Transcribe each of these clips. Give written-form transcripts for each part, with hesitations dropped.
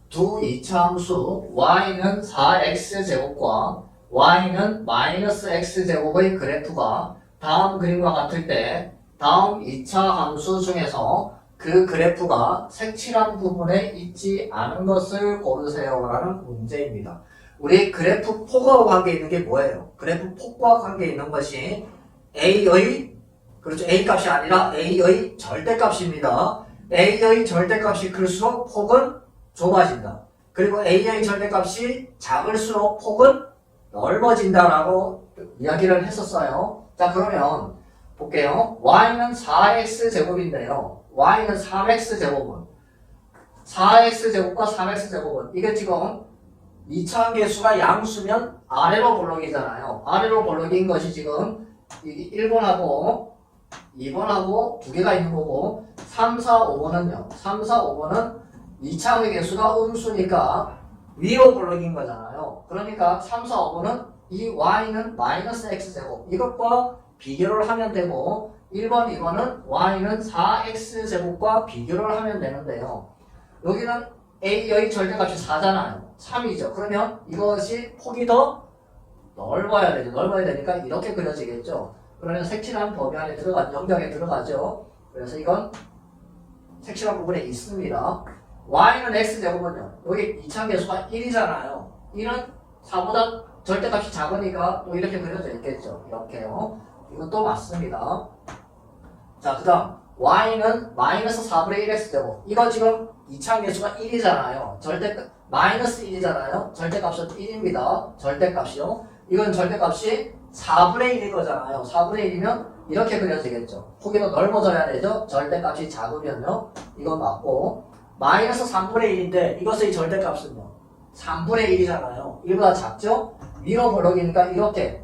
두 이차함수 y는 4x제곱과 y는 마이너스 x제곱의 그래프가 다음 그림과 같을 때 다음 2차 함수 중에서 그 그래프가 색칠한 부분에 있지 않은 것을 고르세요 라는 문제입니다. 우리 그래프 폭과 관계 있는 게 뭐예요? 그래프 폭과 관계 있는 것이 a의 그렇죠. a 값이 아니라 a의 절대값입니다. a의 절대값이 클수록 폭은 좁아진다. 그리고 a의 절대값이 작을수록 폭은 넓어진다라고 이야기를 했었어요. 자, 그러면 볼게요. y는 4x제곱인데요. y는 3x제곱은 4x제곱과 3x제곱은 이게 지금 2차원 계수가 양수면 아래로 볼록이잖아요. 아래로 볼록인 것이 지금 1번하고 2번하고 두 개가 있는 거고 3, 4, 5번은요. 3, 4, 5번은 2차원의 개수가 음수니까 위로 볼록인 거잖아요. 그러니까 3, 4, 5번은 이 y는 마이너스 x제곱 이것과 비교를 하면 되고 1번, 2번은 y는 4x제곱과 비교를 하면 되는데요. 여기는 a의 절대값이 4잖아요. 3이죠. 그러면 이것이 폭이 더 넓어야 되죠. 넓어야 되니까 이렇게 그려지겠죠. 그러면 색칠한 범위 안에 영역에 들어가죠. 그래서 이건 색칠한 부분에 있습니다. y는 x제곱은요. 여기 2차 계수가 1이잖아요. 1은 4보다 절대값이 작으니까 또 이렇게 그려져 있겠죠. 이렇게요. 이것도 맞습니다. 자, 그 다음 y는 마이너스 4분의 1x제곱. 이거 지금 2차 계수가 1이잖아요. 마이너스 1이잖아요. 절대값은 1입니다. 절대값이요. 이건 절대값이 4분의 1일 거잖아요. 4분의 1이면 이렇게 그려지겠죠. 폭이 더 넓어져야 되죠. 절대값이 작으면요. 이건 맞고 마이너스 3분의 1인데 이것의 절대값은요. 3분의 1이잖아요. 1보다 작죠? 위로 볼록이니까 이렇게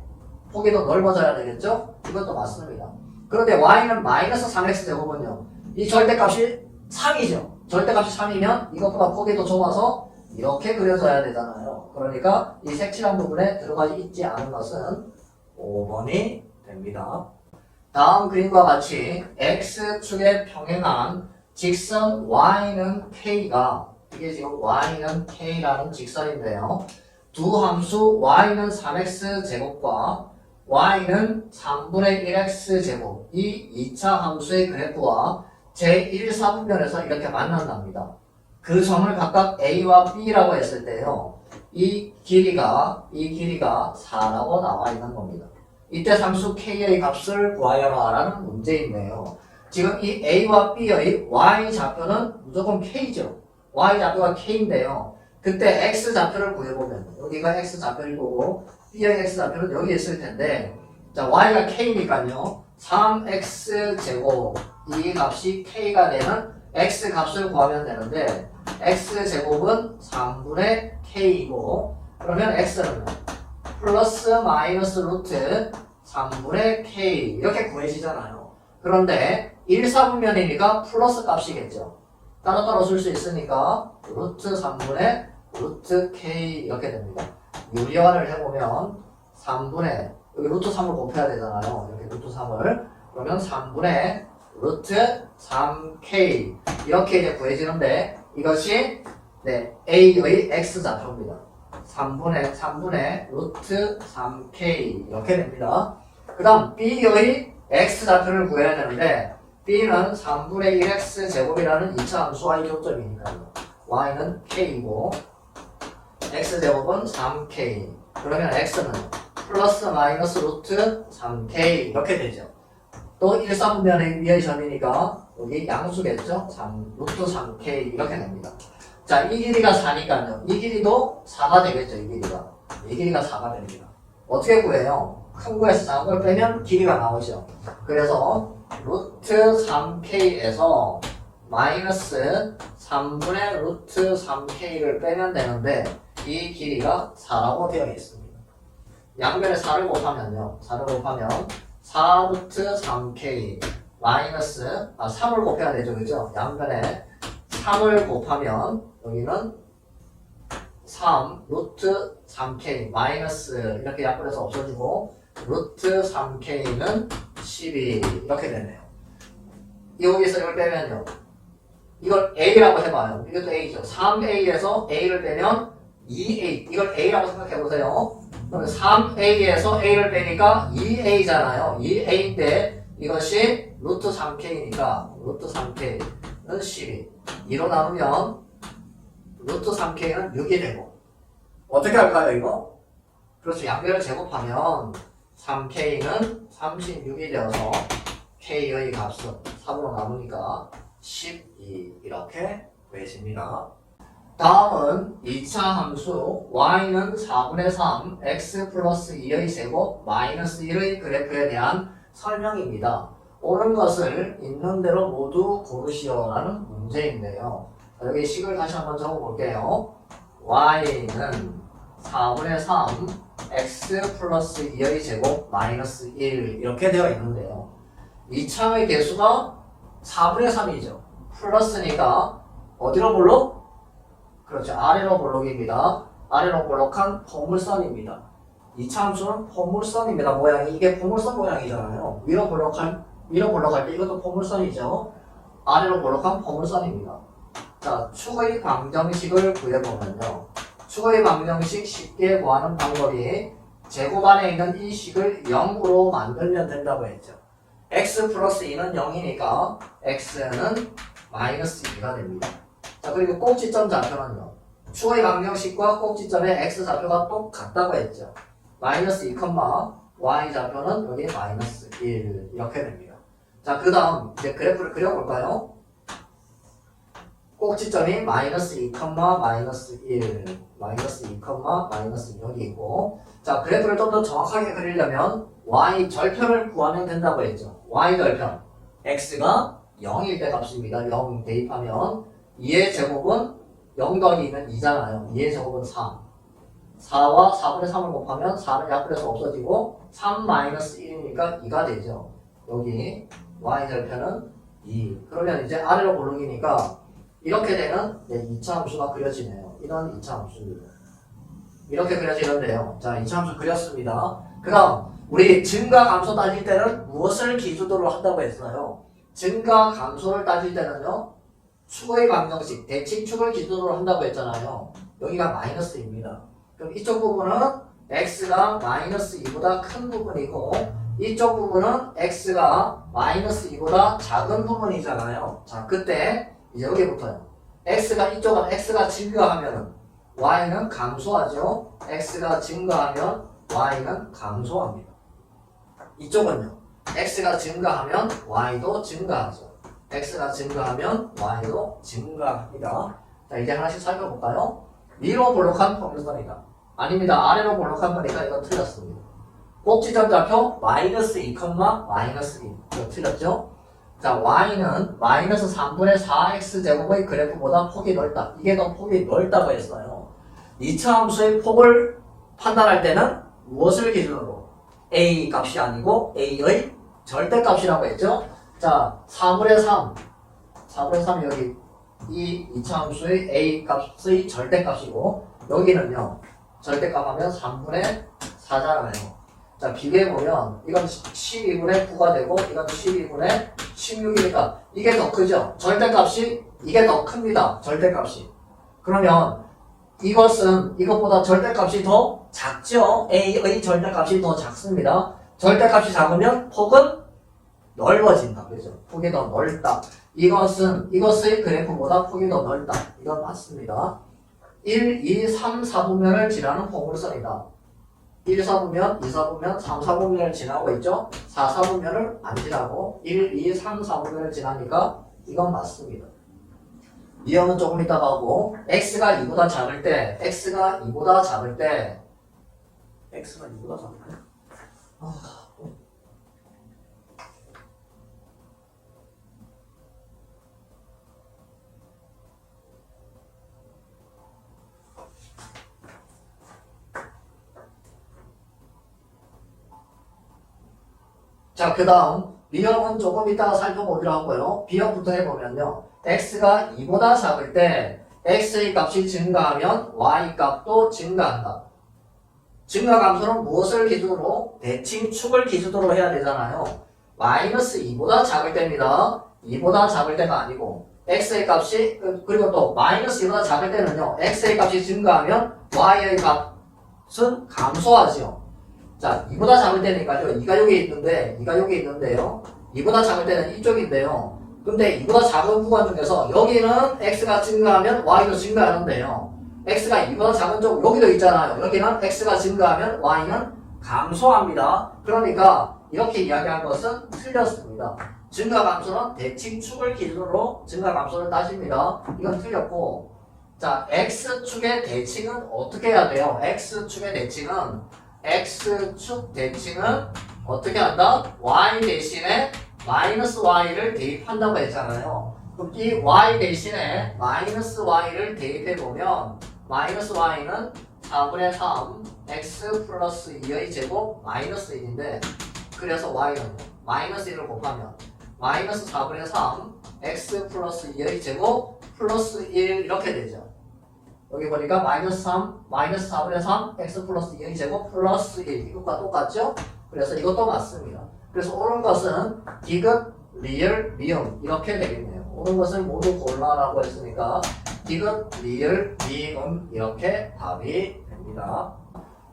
폭이 더 넓어져야 되겠죠? 이것도 맞습니다. 그런데 y는 마이너스 3x제곱은요. 이 절대값이 3이죠. 절대값이 3이면 이것보다 폭이 더 좁아서 이렇게 그려져야 되잖아요. 그러니까 이 색칠한 부분에 들어가 있지 않은 것은 5번이 됩니다. 다음 그림과 같이 x축에 평행한 직선 y는 k가 이게 지금 y는 k라는 직선인데요. 두 함수 y는 3x제곱과 y는 3분의 1x제곱 이 2차 함수의 그래프와 제1사분면에서 이렇게 만난답니다. 그 점을 각각 a와 b라고 했을 때요. 이 길이가 4라고 나와 있는 겁니다. 이때 함수 k의 값을 구하여라 라는 문제인데요. 지금 이 a와 b의 y 좌표는 무조건 k죠. y 좌표가 k인데요. 그때 x 좌표를 구해보면 여기가 x 좌표일 거고 b의 x 좌표는 여기 있을 텐데 자 y가 k니까요. 3x제곱 이 값이 k가 되는 x 값을 구하면 되는데 x제곱은 3분의 k이고 그러면 x는 플러스 마이너스 루트 3분의 k 이렇게 구해지잖아요. 그런데 1사분면이니까 플러스 값이겠죠. 따로따로 쓸 수 있으니까 루트 3분의 루트 k 이렇게 됩니다. 유리화를 해보면 3분의 여기 루트 3을 곱해야 되잖아요. 이렇게 루트 3을 그러면 3분의 루트 3k 이렇게 이제 구해지는데 이것이 a의 x좌표입니다. 3분의 루트 3k 이렇게 됩니다. 그 다음 b의 x좌표를 구해야 되는데 b는 3분의 1x제곱이라는 2차 함수와의 교점이니까요. y는 k이고 x제곱은 3k 그러면 x는 플러스 마이너스 루트 3k 이렇게 되죠. 또 1사분면의 위의 점이니까 여기 양수겠죠? 루트 3k 이렇게 됩니다. 자, 이 길이가 4니까요. 이 길이도 4가 되겠죠, 이 길이가 4가 됩니다. 어떻게 구해요? 큰 거에서 작은 걸 빼면 길이가 나오죠. 그래서 루트 3k에서 마이너스 3분의 루트 3k를 빼면 되는데 이 길이가 4라고 되어 있습니다. 양변에 4를 곱하면요. 4 루트 3k 마이너스 3을 곱해야 되죠. 그죠? 양변에 3을 곱하면 여기는 3 루트 3k 마이너스 이렇게 약분해서 없어지고 루트 3k는 12 이렇게 되네요. 여기서 이걸 빼면요. 이걸 A라고 해봐요. 이것도 A죠. 3A에서 A를 빼면 2A. 이걸 A라고 생각해보세요. 그러면 3A에서 A를 빼니까 2A잖아요. 2A인데 이것이 루트 3K니까 루트 3K는 12. 2로 나누면 루트 3K는 6이 되고. 어떻게 할까요, 이거? 그렇죠. 양변을 제곱하면 3K는 36이 되어서 K의 값은 3으로 나누니까 12 이렇게 구해집니다. 다음은 2차 함수 y는 4분의 3 x 플러스 2의 제곱 마이너스 1의 그래프에 대한 설명입니다. 옳은 것을 있는 대로 모두 고르시오라는 문제인데요. 여기 식을 다시 한번 적어볼게요. y는 4분의 3 x 플러스 2의 제곱 마이너스 1 이렇게 되어 있는데요. 2차의 개수가 4분의 3이죠. 플러스니까 어디로 볼록? 그렇죠. 아래로 볼록입니다. 아래로 볼록한 포물선입니다. 2차 함수는 포물선입니다. 모양이 이게 포물선 모양이잖아요. 위로 볼록할 때 이것도 포물선이죠. 아래로 볼록한 포물선입니다. 자, 축의 방정식을 구해보면요. 축의 방정식 쉽게 구하는 방법이 제곱 안에 있는 이 식을 0으로 만들면 된다고 했죠. x 플러스 2는 0이니까 x는 마이너스 2가 됩니다. 자, 그리고 꼭지점 좌표는요. 축의 방정식과 꼭지점의 x 좌표가 똑같다고 했죠. 마이너스 2, y 좌표는 여기 마이너스 1 이렇게 됩니다. 자, 그 다음 이제 그래프를 그려볼까요? 꼭지점이 마이너스 2, 마이너스 1, 마이너스 2, 마이너스 6이 있고, 자, 그래프를 좀 더 정확하게 그리려면 y 절편을 구하면 된다고 했죠. y 절편 x가 0일 때 값입니다. 0 대입하면 2의 제곱은 0 더하기 2는 2잖아요. 2의 제곱은 3. 4와 4분의 3을 곱하면 4는 약분해서 없어지고 3 마이너스 1이니까 2가 되죠. 여기 y 절편은 2. 그러면 이제 아래로 볼록이니까 이렇게 되는 2차 함수가 그려지네요. 이런 2차 함수입니다. 이렇게 그려지는데요. 자, 2차 함수 그렸습니다. 그 다음 우리 증가 감소 따질 때는 무엇을 기준으로 한다고 했어요? 증가 감소를 따질 때는요. 축의 방정식, 대칭축을 기준으로 한다고 했잖아요. 여기가 마이너스입니다. 그럼 이쪽 부분은 x가 마이너스 2보다 큰 부분이고 이쪽 부분은 x가 마이너스 2보다 작은 부분이잖아요. 자, 그때 이제 여기부터요. 이쪽은 x가 증가하면 y는 감소하죠. x가 증가하면 y는 감소합니다. 이쪽은요. x가 증가하면 y도 증가하죠. x가 증가하면 y도 증가합니다. 자, 이제 하나씩 살펴볼까요? 위로 볼록한 포물선이다. 아닙니다. 아래로 볼록한 거니까 이거 틀렸습니다. 꼭지점 좌표 마이너스 2, 마이너스 2. 이거 틀렸죠? 자, y는 마이너스 3분의 4x제곱의 그래프보다 폭이 넓다. 이게 더 폭이 넓다고 했어요. 2차 함수의 폭을 판단할 때는 무엇을 기준으로? a 값이 아니고 a의 절대값이라고 했죠? 자, 4분의 3 여기 이 2차 함수의 a 값의 절대값이고 여기는요. 절대값 하면 3분의 4잖아요. 자, 비교해보면 이건 12분의 9가 되고 이건 12분의 16이니까 이게 더 크죠? 절대값이 이게 더 큽니다. 절대값이. 그러면 이것은 이것보다 절대값이 더 작죠? a의 절대값이 더 작습니다. 절대값이 작으면 폭은 넓어진다. 그죠? 폭이 더 넓다. 이것의 그래프보다 폭이 더 넓다. 이건 맞습니다. 1, 2, 3, 4분면을 지나는 포물선이다. 1, 4분면, 2, 4분면, 3, 4분면을 지나고 있죠? 4, 4분면을 안 지나고 1, 2, 3, 4분면을 지나니까 이건 맞습니다. 이형은 조금 이따가 하고 x가 2보다 작을 때 x가 2보다 작을 때 자, 그 다음 B형은 조금 이따가 살펴보기로 하고요. B형부터 해보면요. x가 2보다 작을 때 x의 값이 증가하면 y 값도 증가한다. 증가 감소는 무엇을 기준으로? 대칭축을 기준으로 해야 되잖아요. 마이너스 2보다 작을 때입니다. 2보다 작을 때가 아니고 x의 값이 그리고 또 마이너스 2보다 작을 때는요. x의 값이 증가하면 y의 값은 감소하죠. 자, 2보다 작을 때니까요. 2가 여기 있는데 2가 여기 있는데요. 2보다 작을 때는 이쪽인데요. 근데 2보다 작은 구간 중에서 여기는 x가 증가하면 y도 증가하는데요. x가 2보다 작은 쪽 여기도 있잖아요. 여기는 x가 증가하면 y는 감소합니다. 그러니까 이렇게 이야기한 것은 틀렸습니다. 증가 감소는 대칭축을 기준으로 증가 감소를 따집니다. 이건 틀렸고, 자, x축의 대칭은 어떻게 해야 돼요? x축의 대칭은 어떻게 한다? y 대신에 마이너스 y를 대입한다고 했잖아요. 그럼 이 y 대신에 마이너스 y를 대입해보면 마이너스 y는 4분의 3 x 플러스 2의 제곱 마이너스 1인데 그래서 y는 마이너스 1을 곱하면 마이너스 4분의 3 x 플러스 2의 제곱 플러스 1 이렇게 되죠. 여기 보니까 마이너스 3 마이너스 4분의 3 x 플러스 2의 제곱 플러스 1 이것과 똑같죠? 그래서 이것도 맞습니다. 그래서 옳은 것은 디귿, 리을, 미음 이렇게 되겠네요. 옳은 것을 모두 골라라고 했으니까 디귿, 리을, 미음 이렇게 답이 됩니다.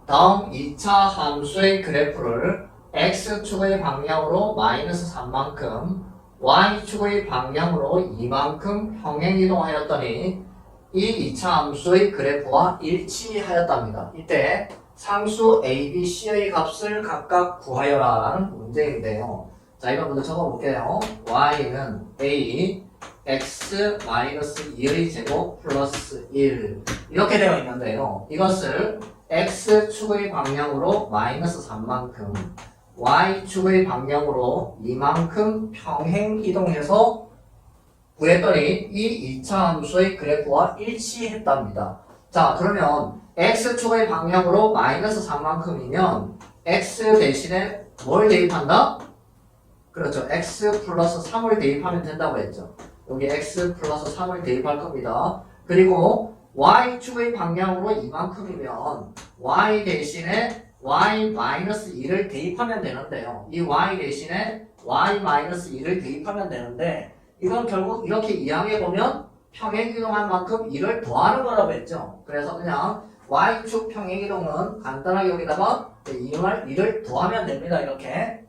다음 2차 함수의 그래프를 x축의 방향으로 마이너스 3만큼 y축의 방향으로 2만큼 평행이동하였더니 이 2차 함수의 그래프와 일치하였답니다. 이때 상수 A, B, C의 값을 각각 구하여라 라는 문제인데요. 자, 이거 먼저 적어볼게요. y는 A, x-2의 제곱 플러스 1 이렇게 되어 있는데요. 이것을 x축의 방향으로 마이너스 3만큼 y축의 방향으로 2만큼 평행 이동해서 구했더니 이 2차 함수의 그래프와 일치했답니다. 자, 그러면 x축의 방향으로 마이너스 3만큼이면 x 대신에 뭘 대입한다? 그렇죠. x 플러스 3을 대입하면 된다고 했죠. 여기 x 플러스 3을 대입할 겁니다. 그리고 y축의 방향으로 이만큼이면 y 대신에 y-2를 대입하면 되는데요. 이 y 대신에 y-2를 대입하면 되는데 이건 결국 이렇게 이항해보면 평행이동한 만큼 1을 더하는 거라고 했죠. 그래서 그냥 y축 평행이동은 간단하게 여기다가 이응할 1을 더하면 됩니다. 이렇게.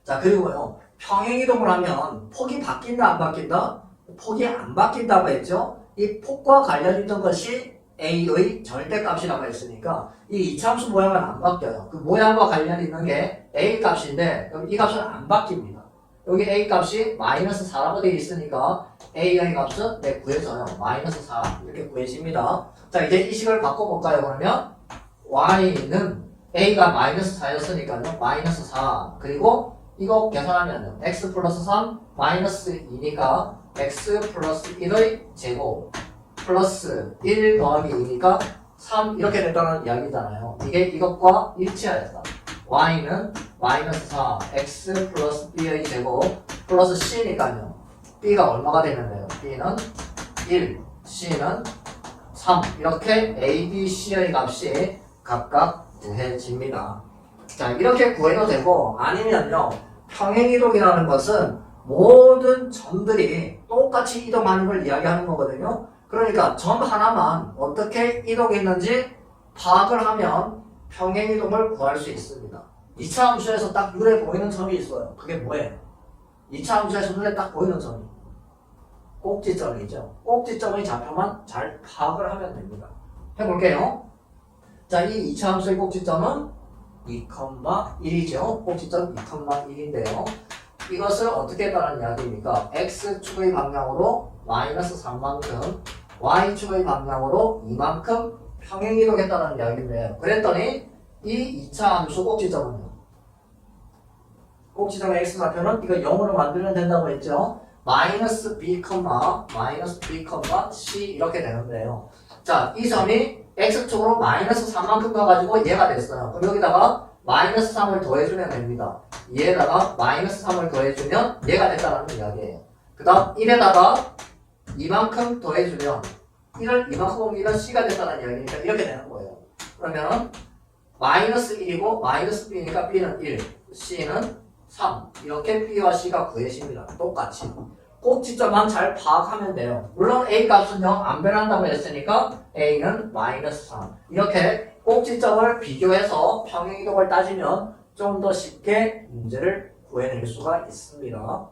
자, 그리고요. 평행이동을 하면 폭이 바뀐다 안 바뀐다? 폭이 안 바뀐다고 했죠. 이 폭과 관련 있던 것이 a의 절대값이라고 했으니까 이 이차함수 모양은 안 바뀌어요. 그 모양과 관련 있는 게 a 값인데 그럼 이 값은 안 바뀝니다. 여기 a 값이 마이너스 4라고 되어 있으니까 a의 값은 구해져요. 마이너스 4 이렇게 구해집니다. 자, 이제 이 식을 바꿔볼까요? 그러면 y는 a가 마이너스 4였으니까요. 마이너스 4 그리고 이거 계산하면 x 플러스 3 마이너스 2니까 x 플러스 1의 제곱 플러스 1 더하기 2니까 3 이렇게 된다는 이야기잖아요. 이게 이것과 일치하였다. y는 마이너스 4 x 플러스 b의 제곱 플러스 c니까요. b가 얼마가 되는데요? b는 1, c는 3 이렇게 a, b, c의 값이 각각 구해집니다. 자, 이렇게 구해도 되고 아니면요. 평행이동이라는 것은 모든 점들이 똑같이 이동하는 걸 이야기하는 거거든요. 그러니까 점 하나만 어떻게 이동했는지 파악을 하면 평행이동을 구할 수 있습니다. 2차 함수에서 딱 눈에 보이는 점이 있어요. 그게 뭐예요? 2차 함수에서 눈에 딱 보이는 점이 꼭지점이죠. 꼭지점의 좌표만 잘 파악을 하면 됩니다. 해볼게요. 자, 이 2차 함수의 꼭지점은 2,1이죠. 꼭지점 2,1인데요. 이것을 어떻게 했다는 이야기입니까? x축의 방향으로 마이너스 3만큼 y축의 방향으로 2만큼 평행이동했다는 이야기인데요. 그랬더니 이 2차 함수 꼭지점은요. 꼭지점의 x좌표는 이거 0으로 만들면 된다고 했죠. 마이너스 b, c 이렇게 되는데요. 자, 이 점이 x축으로 마이너스 3만큼 가가지고 얘가 됐어요. 그럼 여기다가 마이너스 3을 더해주면 됩니다. 얘에다가 마이너스 3을 더해주면 얘가 됐다는 이야기예요. 그 다음 1에다가 이만큼 더해주면 1을 이만큼 옮기면 c가 됐다는 이야기니까 이렇게 되는 거예요. 그러면 마이너스 1이고 마이너스 b니까 b는 1, c는 3 이렇게 b와 c가 구해집니다. 똑같이. 꼭지점만 잘 파악하면 돼요. 물론 A 값은 0 안 변한다고 했으니까 A는 마이너스 3. 이렇게 꼭지점을 비교해서 평행이동을 따지면 좀 더 쉽게 문제를 구해낼 수가 있습니다.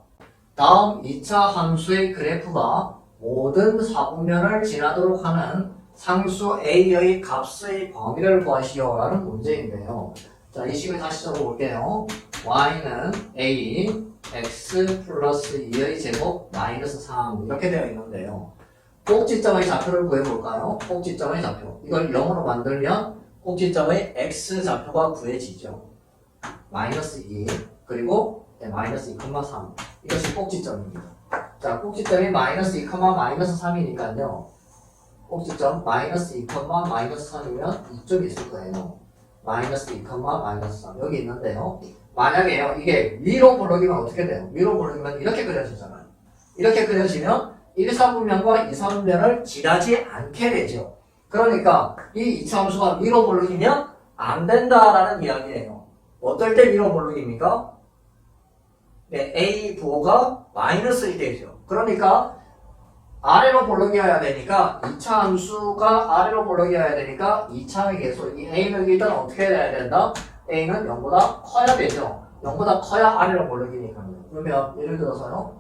다음 2차 함수의 그래프가 모든 사분면을 지나도록 하는 상수 A의 값의 범위를 구하시오라는 문제인데요. 자, 이 식을 다시 적어볼게요. y는 A, x 플러스 2의 제곱 마이너스 3 이렇게 되어 있는데요. 꼭지점의 좌표를 구해볼까요? 꼭지점의 좌표. 이걸 0으로 만들면 꼭지점의 x 좌표가 구해지죠. 마이너스 2 그리고 마이너스 2,3 이것이 꼭지점입니다. 자, 꼭지점이 마이너스 2, 마이너스 3이니까요. 꼭지점 마이너스 2, 마이너스 3이면 이쪽에 있을 거예요. 마이너스 2, 마이너스 3 여기 있는데요. 만약에요 이게 위로 볼록이면 어떻게 돼요? 위로 볼록이면 이렇게 그려지잖아요. 이렇게 그려지면 1사분면과 2사분면을 지나지 않게 되죠. 그러니까 이 2차 함수가 위로 볼록이면 안 된다라는 이야기예요. 어떨 때 위로 볼록입니까? 네, A 부호가 마이너스이 되죠. 그러니까 아래로 볼록이어야 되니까 2차 함수가 아래로 볼록이어야 되니까 2차의 계수 이 A는 일단 어떻게 해야 된다? A는 0보다 커야 되죠. 0보다 커야 아래로 볼록이니까요. 그러면 예를 들어서요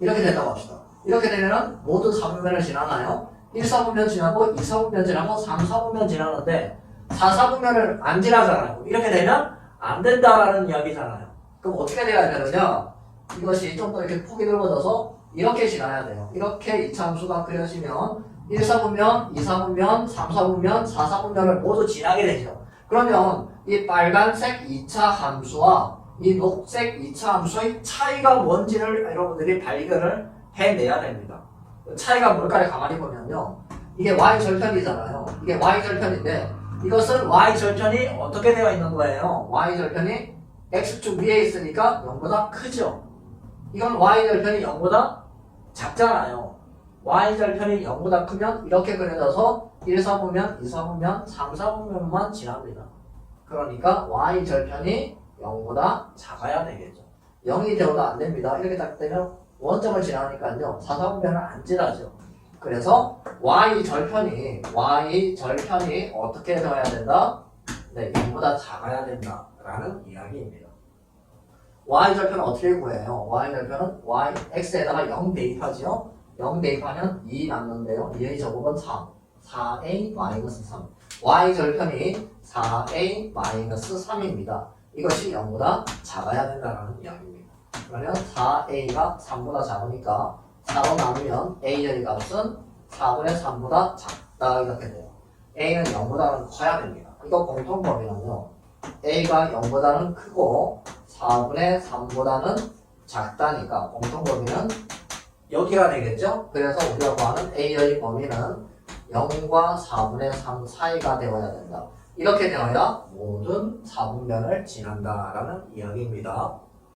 이렇게 된다고 합시다. 이렇게 되면은 모든 4분면을 지나나요? 1사분면 지나고 2사분면 지나고 3사분면 지나는데 4사분면을 안 지나잖아요. 이렇게 되면 안 된다라는 이야기잖아요. 그럼 어떻게 돼야 되느냐? 이것이 좀 더 이렇게 폭이 넓어져서 이렇게 지나야 돼요. 이렇게 2차 함수가 그려지면 1사분면, 2사분면, 3사분면, 4사분면을 모두 지나게 되죠. 그러면 이 빨간색 2차 함수와 이 녹색 2차 함수의 차이가 뭔지를 여러분들이 발견을 해내야 됩니다. 차이가 뭘까를 가만히 보면요. 이게 y절편이잖아요. 이게 y절편인데 이것은 y절편이 어떻게 되어 있는 거예요? y절편이 x축 위에 있으니까 0보다 크죠. 이건 y절편이 0보다 작잖아요. y절편이 0보다 크면 이렇게 그려져서 1사분면, 2사분면, 3사분면만 지납니다. 그러니까 y절편이 0보다 작아야 되겠죠. 0이 되어도 안 됩니다. 이렇게 딱 되면 원점을 지나니까요. 4사분면은 안 지나죠. 그래서 y절편이 어떻게 되어야 된다? 네, 0보다 작아야 된다라는 이야기입니다. y절편은 어떻게 구해요? y절편은 x에다가 0 대입하죠. 0 대입하면 2 남는데요. 2의 제곱은 3. 4a 마이너스 3. y절편이 4a 마이너스 3입니다. 이것이 0보다 작아야 된다는 이야기입니다. 그러면 4a가 3보다 작으니까 4로 나누면 a의 값은 4분의 3보다 작다 이렇게 돼요. a는 0보다는 커야 됩니다. 이거 공통범위는요. a가 0보다는 크고 4분의 3보다는 작다니까 공통범위는 여기가 되겠죠? 그래서 우리가 구하는 a의 범위는 0과 4분의 3 사이가 되어야 된다. 이렇게 되어야 모든 4분면을 지난다라는 이야기입니다.